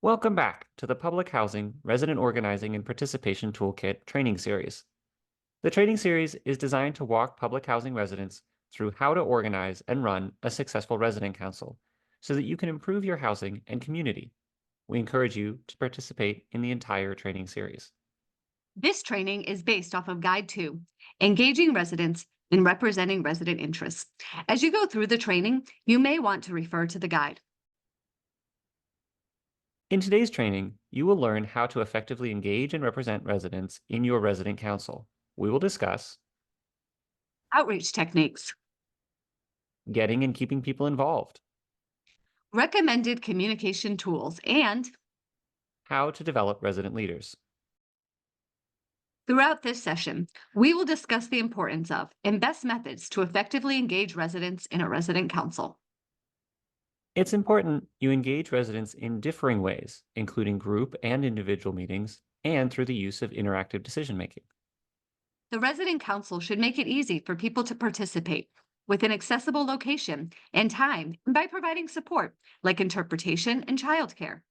Welcome back to the Public Housing, Resident Organizing, and Participation Toolkit training series. The training series is designed to walk public housing residents through how to organize and run a successful resident council so that you can improve your housing and community. We encourage you to participate in the entire training series. This training is based off of Guide 2, Engaging Residents and Representing Resident Interests. As you go through the training, you may want to refer to the guide. In today's training, you will learn how to effectively engage and represent residents in your resident council. We will discuss Outreach techniques, getting and keeping people involved, recommended communication tools, and how to develop resident leaders. throughout this session, we will discuss the importance of and best methods to effectively engage residents in a resident council. It's important you engage residents in differing ways, including group and individual meetings, and through the use of interactive decision-making. The resident council should make it easy for people to participate with an accessible location and time and by providing support like interpretation and childcare.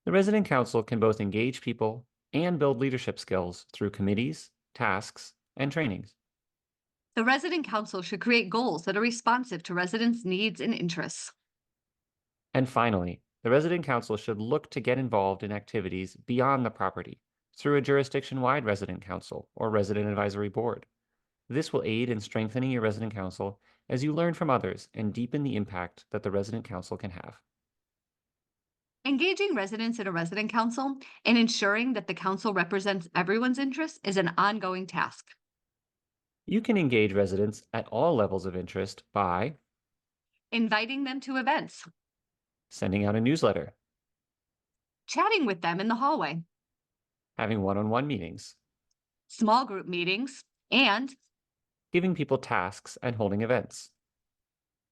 The resident council can both engage people and build leadership skills through committees, tasks, and trainings. The resident council should create goals that are responsive to residents' needs and interests. And finally, the resident council should look to get involved in activities beyond the property through a jurisdiction-wide resident council or resident advisory board. This will aid in strengthening your resident council as you learn from others and deepen the impact that the resident council can have. Engaging residents in a resident council and ensuring that the council represents everyone's interests is an ongoing task. You can engage residents at all levels of interest by Inviting them to events, sending out a newsletter, chatting with them in the hallway, having one-on-one meetings, small group meetings, and giving people tasks, and holding events.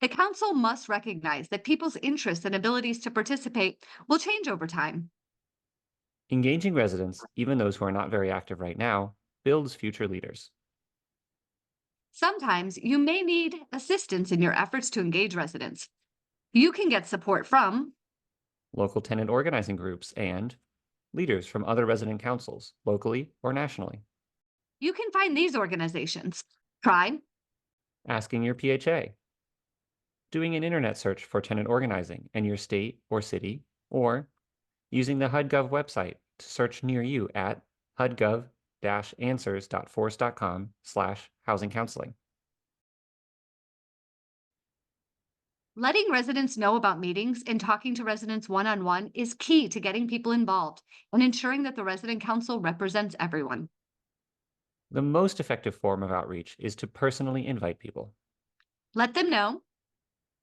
the council must recognize that people's interests and abilities to participate will change over time. Engaging residents, even those who are not very active right now, builds future leaders. Sometimes you may need assistance in your efforts to engage residents. You can get support from Local tenant organizing groups and leaders from other resident councils, locally or nationally. You can find these organizations. Try Asking your PHA, doing an internet search for tenant organizing in your state or city, or using the HUD-Gov website to search near you at hudgov-answers.force.com/housing counseling. letting residents know about meetings and talking to residents one-on-one is key to getting people involved and ensuring that the resident council represents everyone. The most effective form of outreach is to personally invite people. Let them know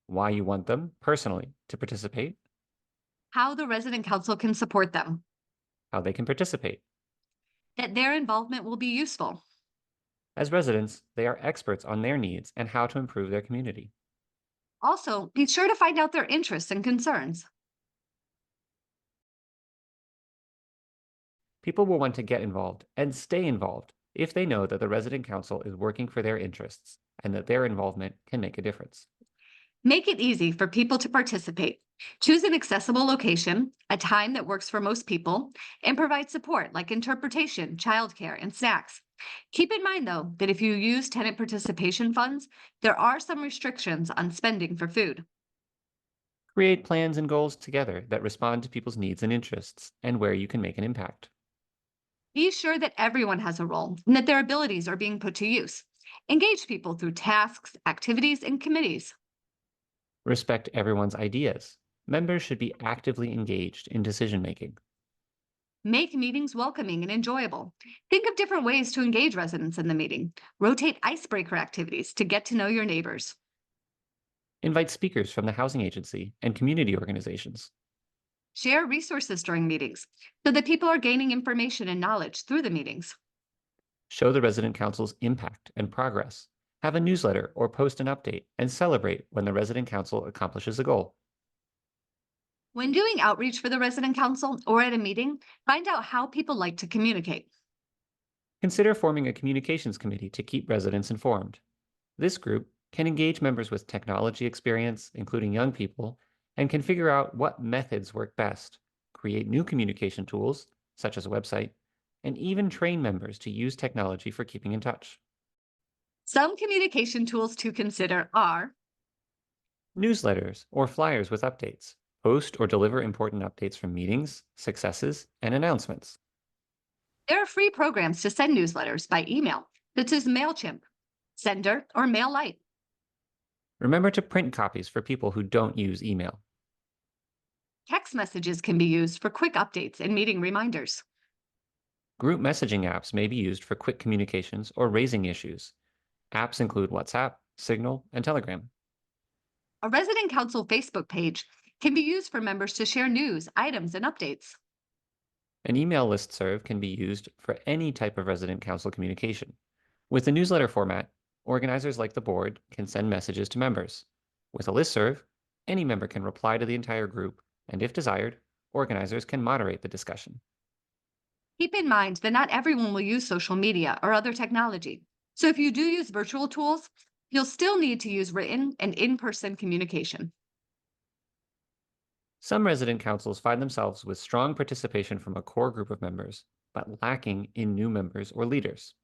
Why you want them personally to participate, how the resident council can support them, how they can participate. that their involvement will be useful. As residents, they are experts on their needs and how to improve their community. Also, be sure to find out their interests and concerns. People will want to get involved and stay involved if they know that the resident council is working for their interests and that their involvement can make a difference. Make it easy for people to participate. Choose an accessible location, a time that works for most people, and provide support like interpretation, childcare, and snacks. Keep in mind, though, that if you use tenant participation funds, there are some restrictions on spending for food. Create plans and goals together that respond to people's needs and interests and where you can make an impact. Be sure that everyone has a role and that their abilities are being put to use. Engage people through tasks, activities, and committees. Respect everyone's ideas. Members should be actively engaged in decision-making. Make meetings welcoming and enjoyable. Think of different ways to engage residents in the meeting. Rotate icebreaker activities to get to know your neighbors. Invite speakers from the housing agency and community organizations. Share resources during meetings so that people are gaining information and knowledge through the meetings. Show the resident council's impact and progress. Have a newsletter or post an update and celebrate when the resident council accomplishes a goal. When doing outreach for the resident council or at a meeting, find out how people like to communicate. Consider forming a communications committee to keep residents informed. This group can engage members with technology experience, including young people, and can figure out what methods work best create new communication tools, such as a website, and even train members to use technology for keeping in touch. Some communication tools to consider are Newsletters or flyers with updates. Post or deliver important updates from meetings, successes, and announcements. there are free programs to send newsletters by email, such as MailChimp, Sender, or MailLite. Remember to print copies for people who don't use email. Text messages can be used for quick updates and meeting reminders. Group messaging apps may be used for quick communications or raising issues. Apps include WhatsApp, Signal, and Telegram. A resident council Facebook page can be used for members to share news, items, and updates. An email listserv can be used for any type of resident council communication. With the newsletter format, organizers like the board can send messages to members. With a listserv, any member can reply to the entire group, and if desired, organizers can moderate the discussion. Keep in mind that not everyone will use social media or other technology. So if you do use virtual tools, you'll still need to use written and in-person communication. Some resident councils find themselves with strong participation from a core group of members, but lacking in new members or leaders.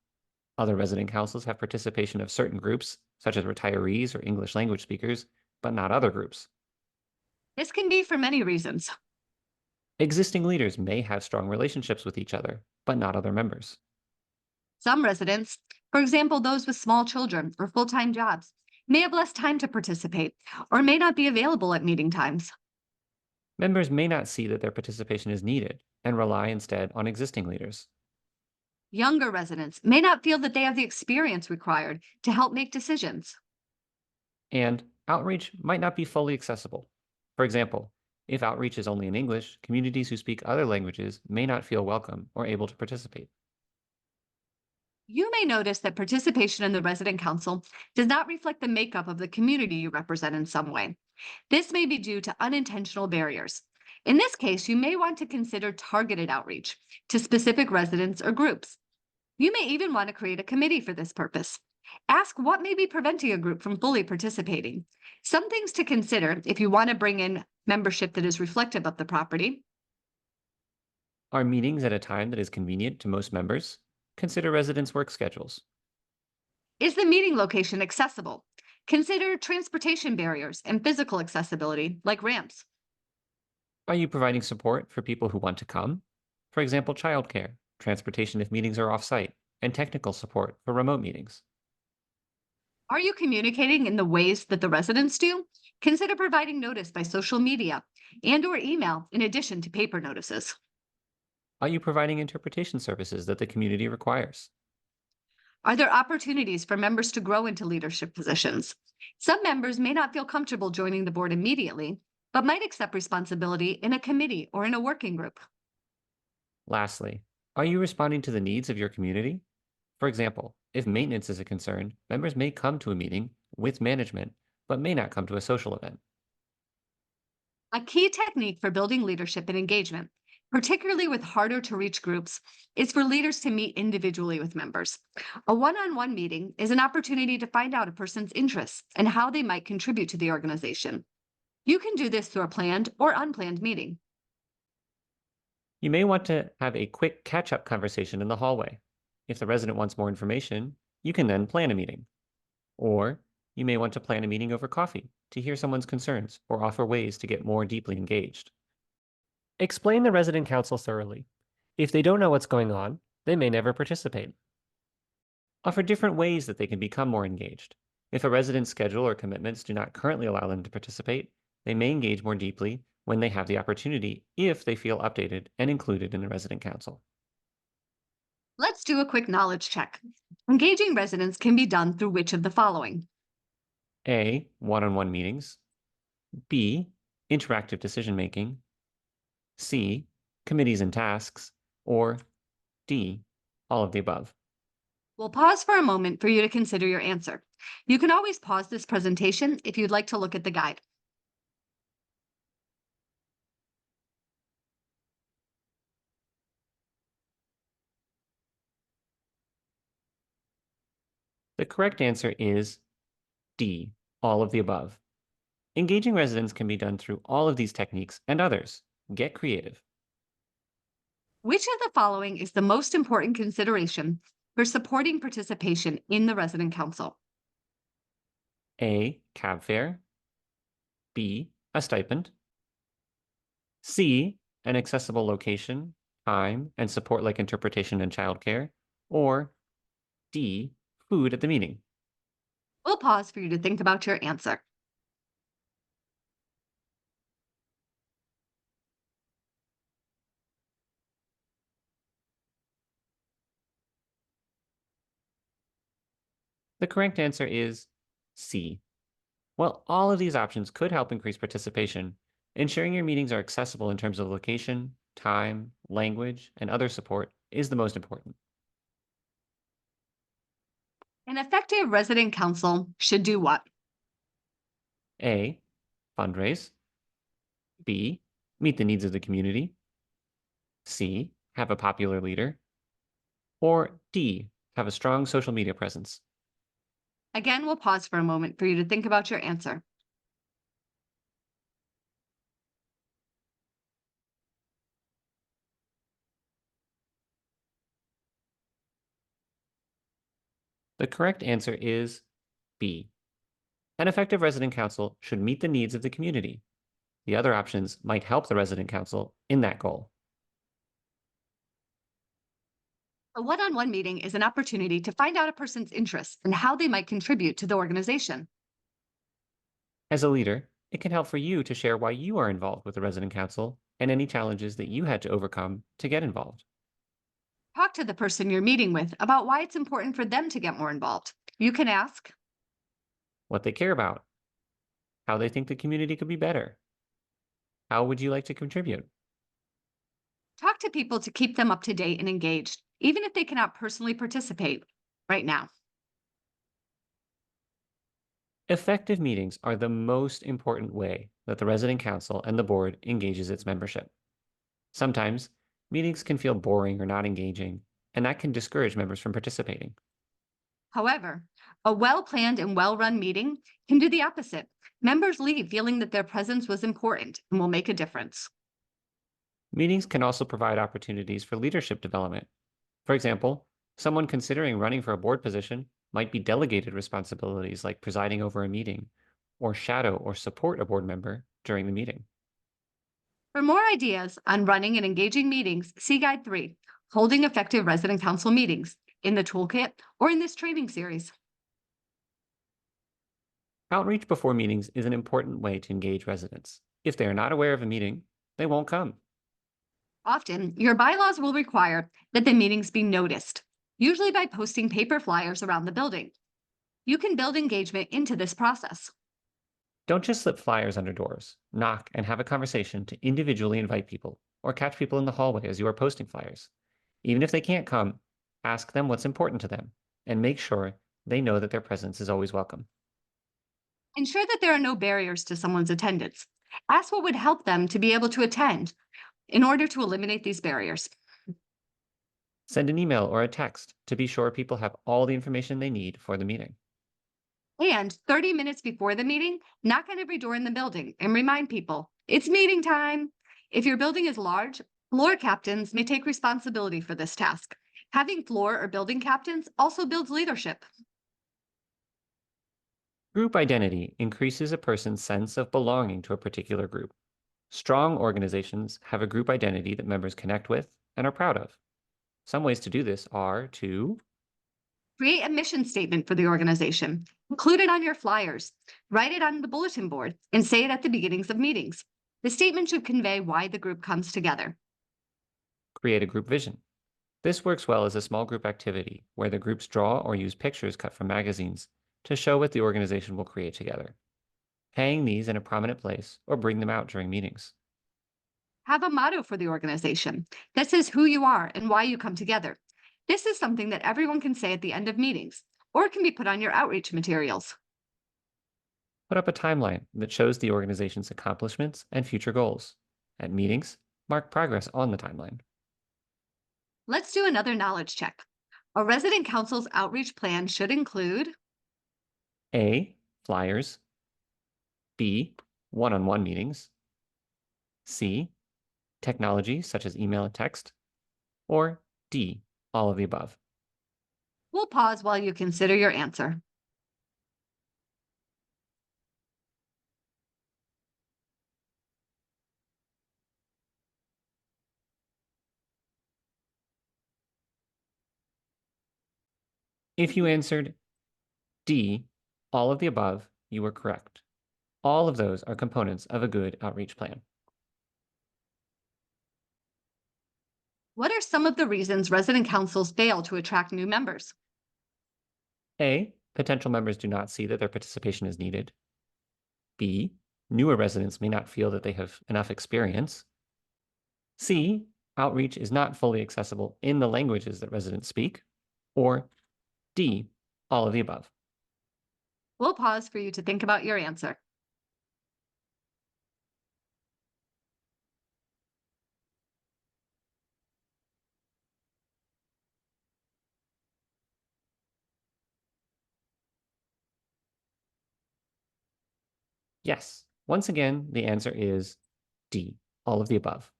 Other resident councils have participation of certain groups, such as retirees or English language speakers, but not other groups. This can be for many reasons. Existing leaders may have strong relationships with each other, but not other members. Some residents, for example, those with small children or full-time jobs, may have less time to participate or may not be available at meeting times. Members may not see that their participation is needed and rely instead on existing leaders. Younger residents may not feel that they have the experience required to help make decisions. And outreach might not be fully accessible. For example, if outreach is only in English, communities who speak other languages may not feel welcome or able to participate. You may notice that participation in the resident council does not reflect the makeup of the community you represent in some way. This may be due to unintentional barriers. In this case, you may want to consider targeted outreach to specific residents or groups. You may even want to create a committee for this purpose. Ask what may be preventing a group from fully participating. Some things to consider if you want to bring in membership that is reflective of the property. Are meetings at a time that is convenient to most members? Consider residents' work schedules. Is the meeting location accessible? Consider transportation barriers and physical accessibility, like ramps. Are you providing support for people who want to come? For example, childcare, transportation if meetings are off-site, and technical support for remote meetings. Are you communicating in the ways that the residents do? Consider providing notice by social media and/or email in addition to paper notices. Are you providing interpretation services that the community requires? Are there opportunities for members to grow into leadership positions? Some members may not feel comfortable joining the board immediately, but might accept responsibility in a committee or in a working group. Lastly, are you responding to the needs of your community? For example, if maintenance is a concern, members may come to a meeting with management, but may not come to a social event. A key technique for building leadership and engagement, particularly with harder to reach groups, is for leaders to meet individually with members. A one on one meeting is an opportunity to find out a person's interests and how they might contribute to the organization. You can do this through a planned or unplanned meeting. You may want to have a quick catch-up conversation in the hallway. If the resident wants more information, you can then plan a meeting. Or you may want to plan a meeting over coffee to hear someone's concerns or offer ways to get more deeply engaged. Explain the resident council thoroughly. If they don't know what's going on, they may never participate. Offer different ways that they can become more engaged. If a resident's schedule or commitments do not currently allow them to participate, they may engage more deeply when they have the opportunity if they feel updated and included in the resident council. Let's do a quick knowledge check. Engaging residents can be done through which of the following? A. One-on-one meetings. B. Interactive decision-making. C. Committees and tasks. Or D. All of the above. We'll pause for a moment for you to consider your answer. You can always pause this presentation if you'd like to look at the guide. The correct answer is D. All of the above. Engaging residents can be done through all of these techniques and others. Get creative. Which of the following is the most important consideration for supporting participation in the resident council? A. Cab fare. B. A stipend. C. An accessible location, time, and support like interpretation and childcare. Or D. Food at the meeting. We'll pause for you to think about your answer. The correct answer is C. Well, all of these options could help increase participation. Ensuring your meetings are accessible in terms of location, time, language, and other support is the most important. An effective resident council should do what? A. Fundraise. B. Meet the needs of the community. C. Have a popular leader. Or D. Have a strong social media presence. Again, we'll pause for a moment for you to think about your answer. The correct answer is B. An effective resident council should meet the needs of the community. The other options might help the resident council in that goal. A one on one meeting is an opportunity to find out a person's interests and how they might contribute to the organization. As a leader, it can help for you to share why you are involved with the resident council and any challenges that you had to overcome to get involved. Talk to the person you're meeting with about why it's important for them to get more involved. You can ask, What they care about, how they think the community could be better, how would you like to contribute? talk to people to keep them up to date and engaged, even if they cannot personally participate right now. Effective meetings are the most important way that the resident council and the board engages its membership. Sometimes, meetings can feel boring or not engaging, and that can discourage members from participating. However, a well planned and well run meeting can do the opposite. Members leave feeling that their presence was important and will make a difference. Meetings can also provide opportunities for leadership development. For example, someone considering running for a board position might be delegated responsibilities like presiding over a meeting, or shadow or support a board member during the meeting. For more ideas on running and engaging meetings, see Guide 3, Holding Effective Resident Council Meetings, in the Toolkit or in this training series. Outreach before meetings is an important way to engage residents. If they are not aware of a meeting, they won't come. Often, your bylaws will require that the meetings be noticed, usually by posting paper flyers around the building. You can build engagement into this process. Don't just slip flyers under doors. Knock and have a conversation to individually invite people, or catch people in the hallway as you are posting flyers. Even if they can't come, ask them what's important to them, and make sure they know that their presence is always welcome. Ensure that there are no barriers to someone's attendance. Ask what would help them to be able to attend in order to eliminate these barriers. Send an email or a text to be sure people have all the information they need for the meeting. And 30 minutes before the meeting, knock on every door in the building and remind people it's meeting time. If your building is large, floor captains may take responsibility for this task. Having floor or building captains also builds leadership. Group identity increases a person's sense of belonging to a particular group. Strong organizations have a group identity that members connect with and are proud of. Some ways to do this are to Create a mission statement for the organization. Include it on your flyers. Write it on the bulletin board and say it at the beginnings of meetings. The statement should convey why the group comes together. create a group vision. This works well as a small group activity where the groups draw or use pictures cut from magazines to show what the organization will create together. Hang these in a prominent place or bring them out during meetings. Have a motto for the organization that says who you are and why you come together. This is something that everyone can say at the end of meetings, or it can be put on your outreach materials. Put up a timeline that shows the organization's accomplishments and future goals. At meetings, mark progress on the timeline. Let's do another knowledge check. A resident council's outreach plan should include A. Flyers. B. One-on-one meetings. C. Technology such as email and text. Or D, all of the above? We'll pause while you consider your answer. If you answered D, all of the above, you were correct. All of those are components of a good outreach plan. What are some of the reasons resident councils fail to attract new members? A, potential members do not see that their participation is needed. B, newer residents may not feel that they have enough experience. C, outreach is not fully accessible in the languages that residents speak. Or D, all of the above. We'll pause for you to think about your answer. Yes, once again, the answer is D, all of the above.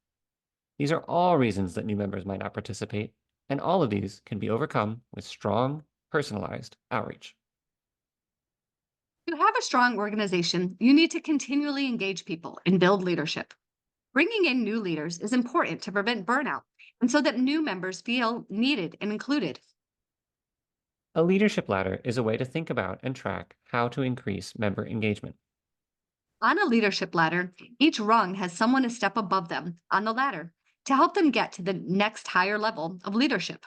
These are all reasons that new members might not participate, and all of these can be overcome with strong, personalized outreach. To have a strong organization, you need to continually engage people and build leadership. Bringing in new leaders is important to prevent burnout and so that new members feel needed and included. A leadership ladder is a way to think about and track how to increase member engagement. On a leadership ladder, each rung has someone a step above them on the ladder to help them get to the next higher level of leadership.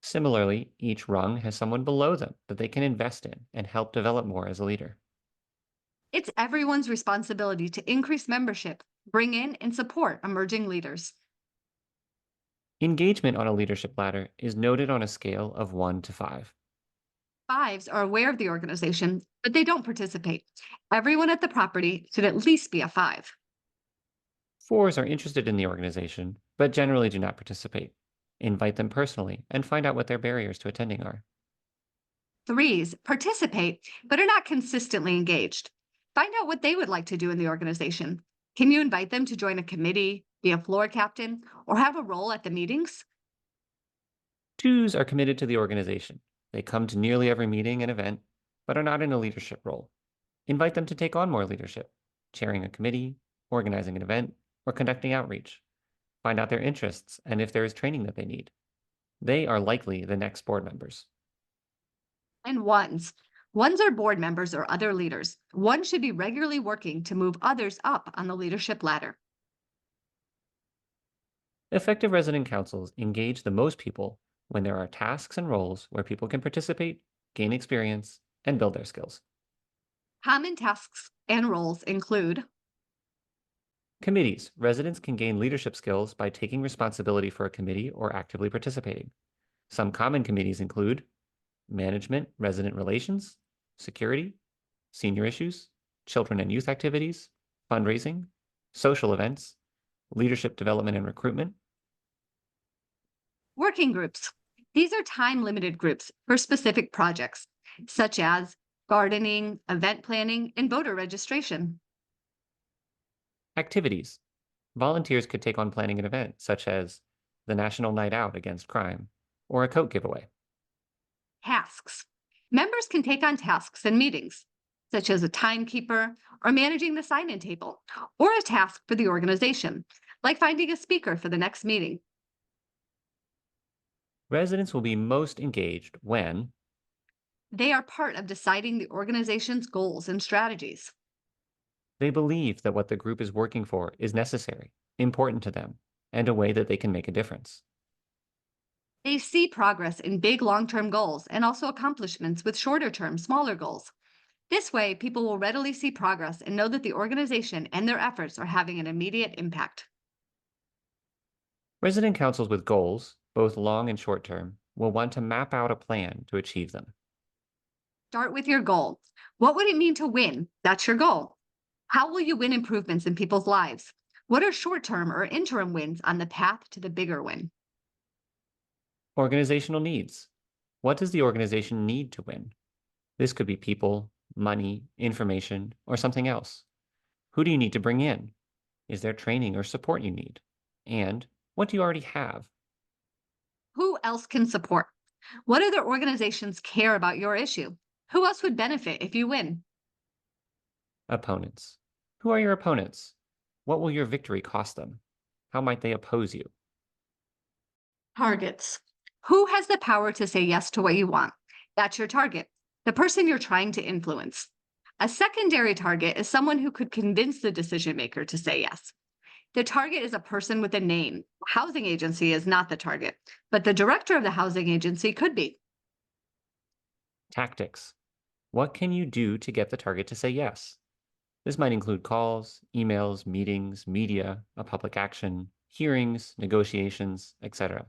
Similarly, each rung has someone below them that they can invest in and help develop more as a leader. It's everyone's responsibility to increase membership, bring in and support emerging leaders. Engagement on a leadership ladder is noted on a scale of 1 to 5. Fives are aware of the organization, but they don't participate. Everyone at the property should at least be a five. Fours are interested in the organization, but generally do not participate. Invite them personally and find out what their barriers to attending are. Threes participate, but are not consistently engaged. Find out what they would like to do in the organization. Can you invite them to join a committee, be a floor captain, or have a role at the meetings? Twos are committed to the organization. They come to nearly every meeting and event, but are not in a leadership role. Invite them to take on more leadership, chairing a committee, organizing an event, or conducting outreach. Find out their interests and if there is training that they need. They are likely the next board members. And ones. Ones are board members or other leaders. One should be regularly working to move others up on the leadership ladder. Effective resident councils engage the most people when there are tasks and roles where people can participate, gain experience, and build their skills. Common tasks and roles include Committees. Residents can gain leadership skills by taking responsibility for a committee or actively participating. Some common committees include management, resident relations, security, senior issues, children and youth activities, fundraising, social events, leadership development and recruitment. working groups. These are time limited groups for specific projects, such as gardening, event planning, and voter registration. Activities. Volunteers could take on planning an event, such as the National Night Out Against Crime or a coat giveaway. Tasks. Members can take on tasks in meetings, such as a timekeeper or managing the sign in table, or a task for the organization, like finding a speaker for the next meeting. Residents will be most engaged when They are part of deciding the organization's goals and strategies. they believe that what the group is working for is necessary, important to them, and a way that they can make a difference. They see progress in big long term goals and also accomplishments with shorter term, smaller goals. This way, people will readily see progress and know that the organization and their efforts are having an immediate impact. Resident councils with goals, both long and short term, will want to map out a plan to achieve them. Start with your goal. What would it mean to win? That's your goal. How will you win improvements in people's lives? What are short term or interim wins on the path to the bigger win? Organizational needs. What does the organization need to win? This could be people, money, information, or something else. Who do you need to bring in? Is there training or support you need? And what do you already have? Who else can support? What other organizations care about your issue? Who else would benefit if you win? Opponents. Who are your opponents? What will your victory cost them? How might they oppose you? Targets. Who has the power to say yes to what you want? That's your target, the person you're trying to influence. A secondary target is someone who could convince the decision maker to say yes. The target is a person with a name. Housing agency is not the target, but the director of the housing agency could be. Tactics. What can you do to get the target to say yes? This might include calls, emails, meetings, media, a public action, hearings, negotiations, etc.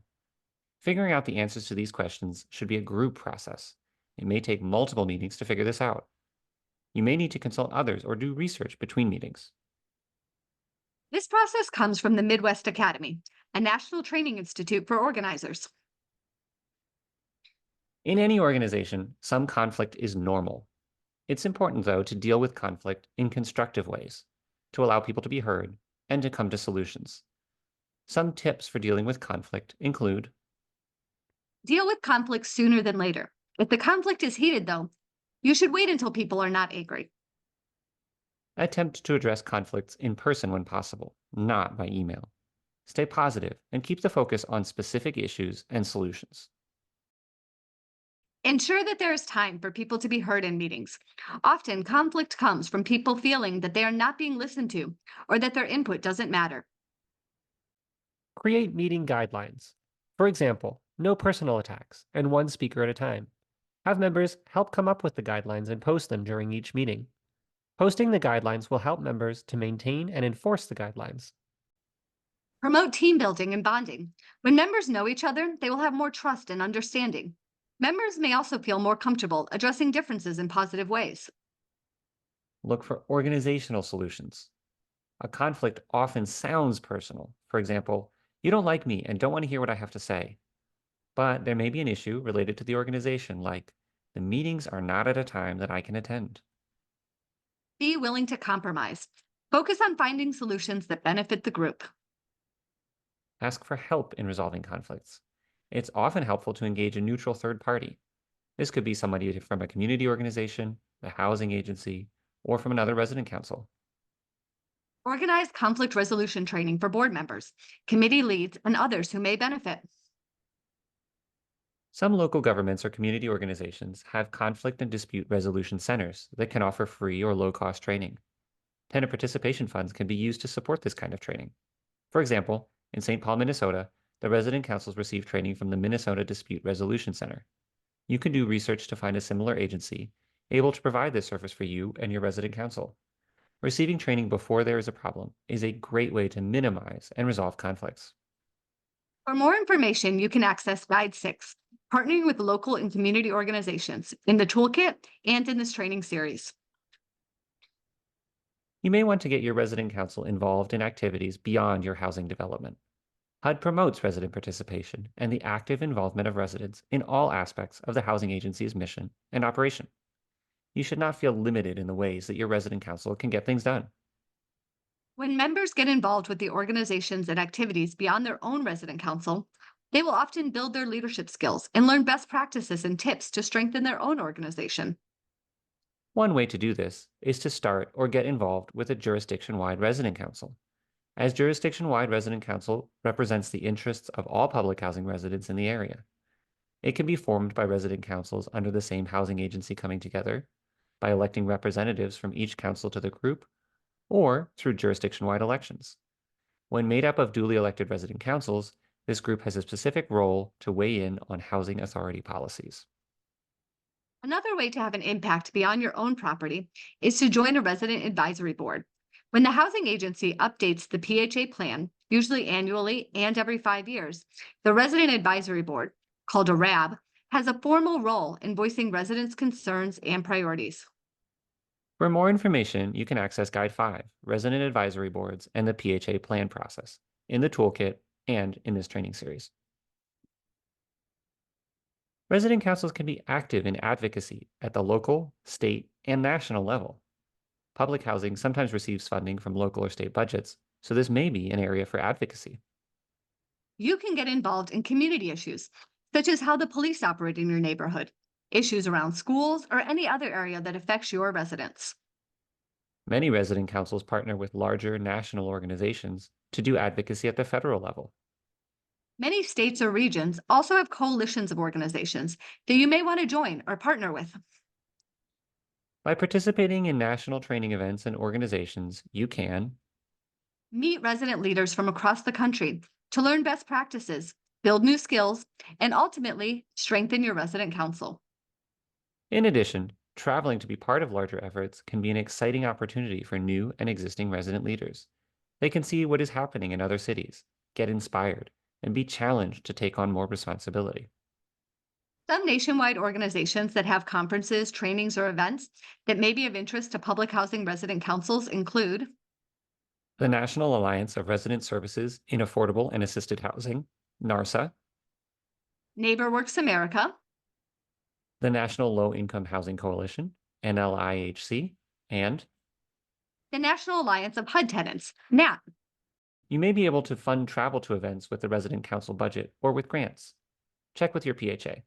Figuring out the answers to these questions should be a group process. It may take multiple meetings to figure this out. You may need to consult others or do research between meetings. This process comes from the Midwest Academy, a national training institute for organizers. In any organization, some conflict is normal. It's important, though, to deal with conflict in constructive ways, to allow people to be heard, and to come to solutions. Some tips for dealing with conflict include Deal with conflict sooner than later. If the conflict is heated, though, you should wait until people are not angry. attempt to address conflicts in person when possible, not by email. Stay positive and keep the focus on specific issues and solutions. Ensure that there is time for people to be heard in meetings. Often, conflict comes from people feeling that they are not being listened to or that their input doesn't matter. Create meeting guidelines. For example, no personal attacks and one speaker at a time. Have members help come up with the guidelines and post them during each meeting. Posting the guidelines will help members to maintain and enforce the guidelines. Promote team building and bonding. When members know each other, they will have more trust and understanding. Members may also feel more comfortable addressing differences in positive ways. Look for organizational solutions. A conflict often sounds personal. For example, you don't like me and don't want to hear what I have to say. But there may be an issue related to the organization, like the meetings are not at a time that I can attend. Be willing to compromise. Focus on finding solutions that benefit the group. Ask for help in resolving conflicts. It's often helpful to engage a neutral third party. This could be somebody from a community organization, the housing agency, or from another resident council. Organize conflict resolution training for board members, committee leads, and others who may benefit. Some local governments or community organizations have conflict and dispute resolution centers that can offer free or low-cost training. Tenant participation funds can be used to support this kind of training. For example, in St. Paul, Minnesota, the resident councils receive training from the Minnesota Dispute Resolution Center. You can do research to find a similar agency able to provide this service for you and your resident council. Receiving training before there is a problem is a great way to minimize and resolve conflicts. For more information, you can access Guide 6, Partnering with Local and Community Organizations, in the Toolkit and in this training series. You may want to get your resident council involved in activities beyond your housing development. HUD promotes resident participation and the active involvement of residents in all aspects of the housing agency's mission and operation. You should not feel limited in the ways that your resident council can get things done. When members get involved with the organizations and activities beyond their own resident council, they will often build their leadership skills and learn best practices and tips to strengthen their own organization. One way to do this is to start or get involved with a jurisdiction-wide resident council. As jurisdiction-wide resident council represents the interests of all public housing residents in the area. It can be formed by resident councils under the same housing agency coming together, by electing representatives from each council to the group, or through jurisdiction-wide elections. When made up of duly elected resident councils, this group has a specific role to weigh in on housing authority policies. Another way to have an impact beyond your own property is to join a resident advisory board. When the housing agency updates the PHA plan, usually annually and every 5 years, the resident advisory board, called a RAB, has a formal role in voicing residents' concerns and priorities. For more information, you can access Guide 5, Resident Advisory Boards, and the PHA Plan Process in the Toolkit and in this training series. Resident councils can be active in advocacy at the local, state, and national level. Public housing sometimes receives funding from local or state budgets, so this may be an area for advocacy. You can get involved in community issues, such as how the police operate in your neighborhood, issues around schools, or any other area that affects your residents. Many resident councils partner with larger national organizations to do advocacy at the federal level. Many states or regions also have coalitions of organizations that you may want to join or partner with. By participating in national training events and organizations, you can Meet resident leaders from across the country to learn best practices, build new skills, and ultimately strengthen your resident council. In addition, traveling to be part of larger efforts can be an exciting opportunity for new and existing resident leaders. They can see what is happening in other cities, get inspired, and be challenged to take on more responsibility. Some nationwide organizations that have conferences, trainings, or events that may be of interest to public housing resident councils include The National Alliance of Resident Services in Affordable and Assisted Housing, NARSA, NeighborWorks America, the National Low Income Housing Coalition, NLIHC, and the National Alliance of HUD Tenants, NAT. you may be able to fund travel to events with the resident council budget or with grants. Check with your PHA.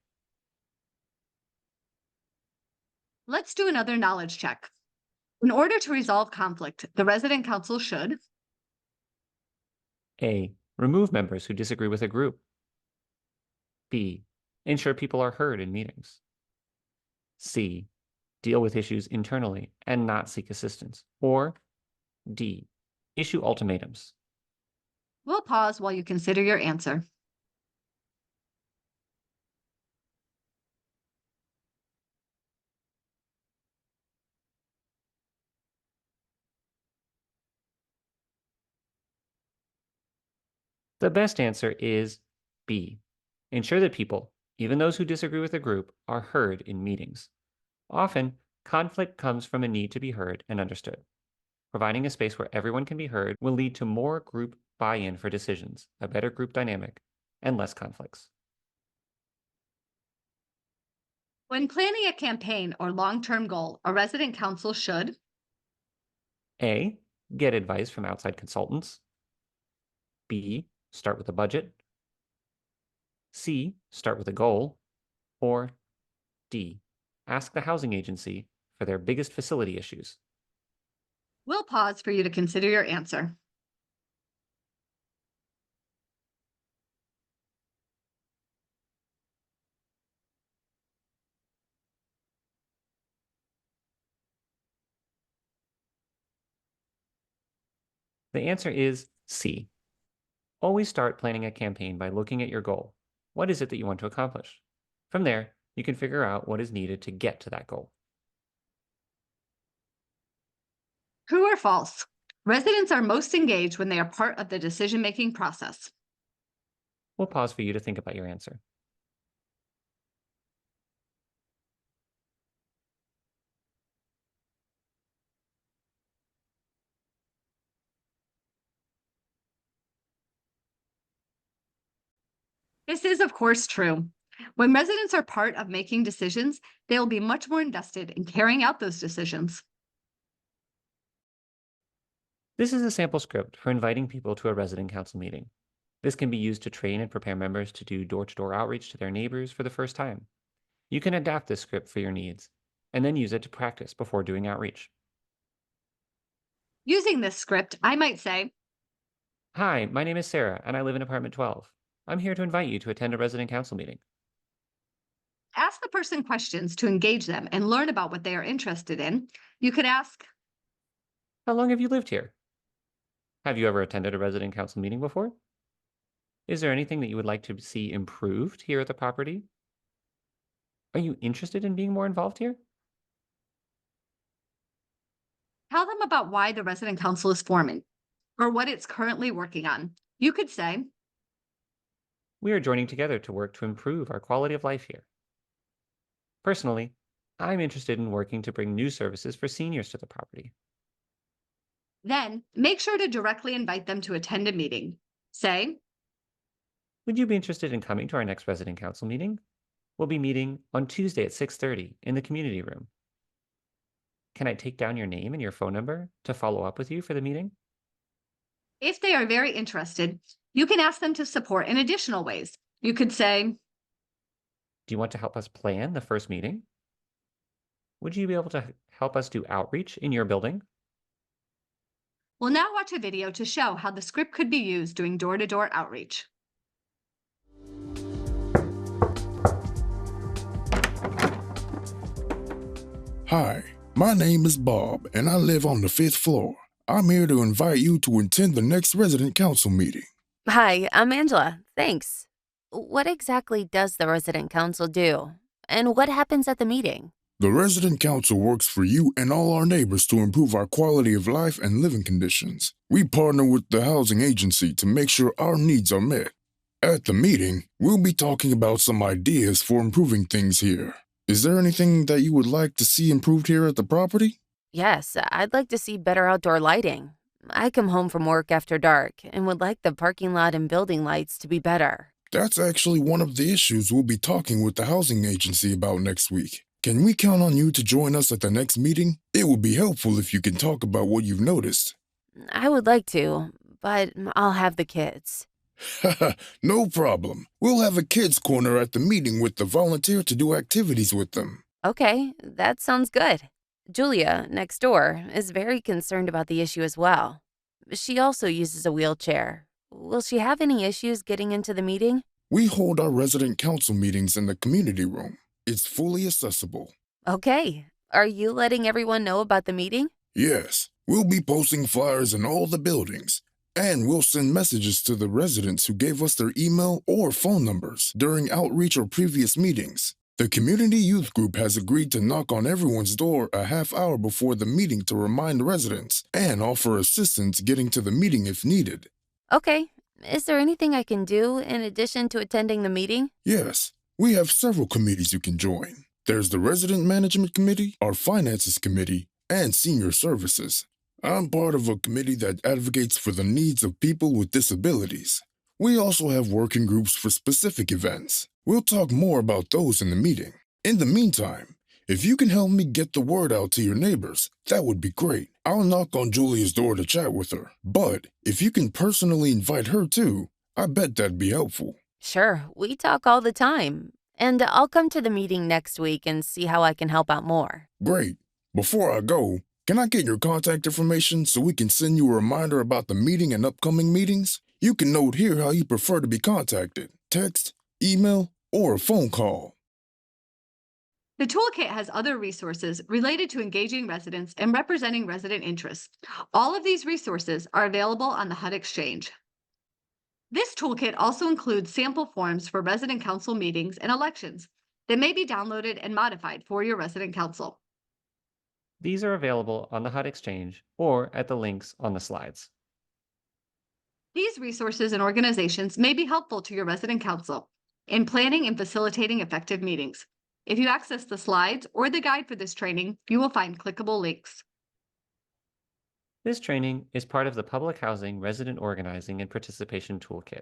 Let's do another knowledge check. In order to resolve conflict, the resident council should A. Remove members who disagree with a group. B. Ensure people are heard in meetings. C. Deal with issues internally and not seek assistance. Or D. Issue ultimatums. We'll pause while you consider your answer. The best answer is B. Ensure that people, even those who disagree with a group, are heard in meetings. Often, conflict comes from a need to be heard and understood. Providing a space where everyone can be heard will lead to more group buy-in for decisions, a better group dynamic, and less conflicts. When planning a campaign or long-term goal, a resident council should A. Get advice from outside consultants. B. Start with a budget. C. Start with a goal. Or D. Ask the housing agency for their biggest facility issues. We'll pause for you to consider your answer. The answer is C. Always start planning a campaign by looking at your goal. What is it that you want to accomplish? From there, you can figure out what is needed to get to that goal. True or false? Residents are most engaged when they are part of the decision-making process. We'll pause for you to think about your answer. This is, of course, true. When residents are part of making decisions, they will be much more invested in carrying out those decisions. This is a sample script for inviting people to a resident council meeting. This can be used to train and prepare members to do door-to-door outreach to their neighbors for the first time. You can adapt this script for your needs, and then use it to practice before doing outreach. Using this script, I might say, Hi, my name is Sarah, and I live in apartment 12. I'm here to invite you to attend a resident council meeting. ask the person questions to engage them and learn about what they are interested in. You could ask, How long have you lived here? Have you ever attended a resident council meeting before? Is there anything that you would like to see improved here at the property? Are you interested in being more involved here? tell them about why the resident council is forming or what it's currently working on. You could say, We are joining together to work to improve our quality of life here. Personally, I'm interested in working to bring new services for seniors to the property. then make sure to directly invite them to attend a meeting. Say, Would you be interested in coming to our next resident council meeting? We'll be meeting on Tuesday at 6:30 in the community room. Can I take down your name and your phone number to follow up with you for the meeting? if they are very interested, You can ask them to support in additional ways. You could say, Do you want to help us plan the first meeting? Would you be able to help us do outreach in your building? we'll now watch a video to show how the script could be used doing door to door outreach. Hi, my name is Bob, and I live on the fifth floor. I'm here to invite you to attend the next resident council meeting. Hi, I'm Angela. Thanks. What exactly does the resident council do? And what happens at the meeting? The resident council works for you and all our neighbors to improve our quality of life and living conditions. We partner with the housing agency to make sure our needs are met. At the meeting, we'll be talking about some ideas for improving things here. Is there anything that you would like to see improved here at the property? Yes, I'd like to see better outdoor lighting. I come home from work after dark and would like the parking lot and building lights to be better. That's actually one of the issues we'll be talking with the housing agency about next week. Can we count on you to join us at the next meeting? It would be helpful if you can talk about what you've noticed. I would like to, but I'll have the kids. No problem. We'll have a kids' corner at the meeting with the volunteer to do activities with them. Okay, that sounds good. Julia, next door, is very concerned about the issue as well. She also uses a wheelchair. Will she have any issues getting into the meeting? We hold our resident council meetings in the community room. It's fully accessible. Okay. Are you letting everyone know about the meeting? Yes, we'll be posting flyers in all the buildings. And we'll send messages to the residents who gave us their email or phone numbers during outreach or previous meetings. The community youth group has agreed to knock on everyone's door a half hour before the meeting to remind residents and offer assistance getting to the meeting if needed. Okay. Is there anything I can do in addition to attending the meeting? Yes, we have several committees you can join. There's the Resident Management Committee, our Finances Committee, and Senior Services. I'm part of a committee that advocates for the needs of people with disabilities. We also have working groups for specific events. We'll talk more about those in the meeting. In the meantime, if you can help me get the word out to your neighbors, that would be great. I'll knock on Julia's door to chat with her. But if you can personally invite her too, I bet that'd be helpful. Sure, we talk all the time. And I'll come to the meeting next week and see how I can help out more. Great. Before I go, can I get your contact information so we can send you a reminder about the meeting and upcoming meetings? You can note here how you prefer to be contacted: text, email, or a phone call. The toolkit has other resources related to engaging residents and representing resident interests. All of these resources are available on the HUD Exchange. This toolkit also includes sample forms for resident council meetings and elections that may be downloaded and modified for your resident council. These are available on the HUD Exchange or at the links on the slides. These resources and organizations may be helpful to your resident council in planning and facilitating effective meetings. If you access the slides or the guide for this training, you will find clickable links. This training is part of the Public Housing Resident Organizing and Participation Toolkit.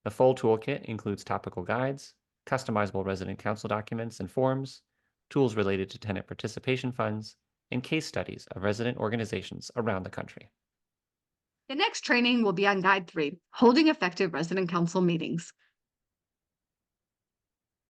The full toolkit includes topical guides, customizable resident council documents and forms, tools related to tenant participation funds, and case studies of resident organizations around the country. The next training will be on Guide 3, Holding Effective Resident Council Meetings.